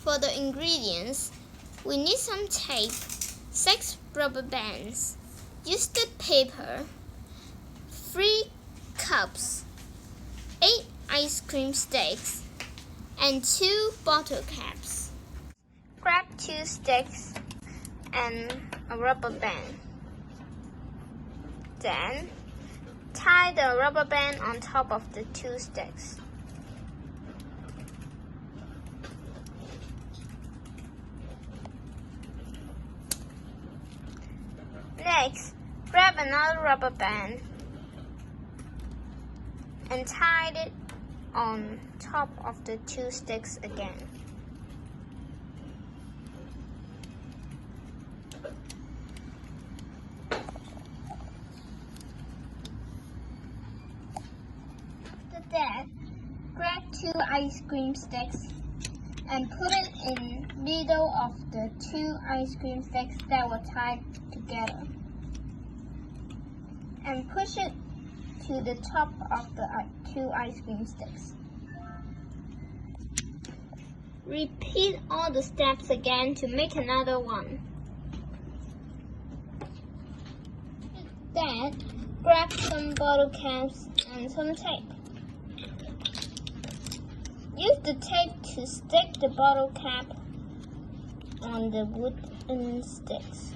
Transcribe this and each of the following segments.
For the ingredients, we need some tape, 6 rubber bands, used paper, 3 cups, 8 ice cream sticks, and 2 bottle caps. Grab 2 sticks and a rubber band. Then, tie the rubber band on top of the 2 sticks. Next, grab another rubber band and tie it on top of the 2 sticks again. After that, grab 2 ice cream sticks and put it in the middle of the 2 ice cream sticks that were tied together. And push it to the top of the 2 ice cream sticks. Repeat all the steps again to make another one. Then, grab some bottle caps and some tape. Use the tape to stick the bottle cap on the wooden sticks.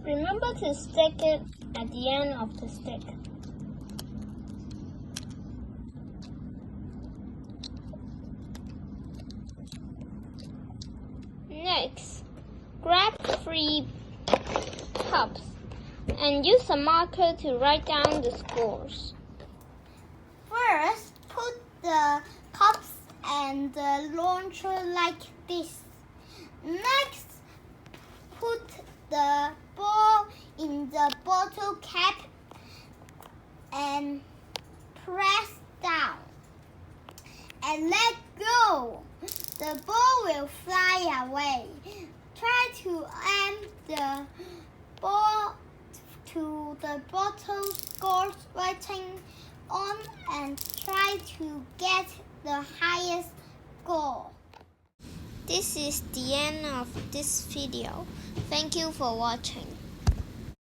Remember to stick it at the end of the stick. Next, grab 3 cups and use a marker to write down the scores. First, put the cups and the launcher like this. Next, put the ball in the bottle cap and press down and let go. The ball will fly away. Try to aim the ball to the bottle scores writing on and try to get the highest score. This is the end of this video. Thank you for watching.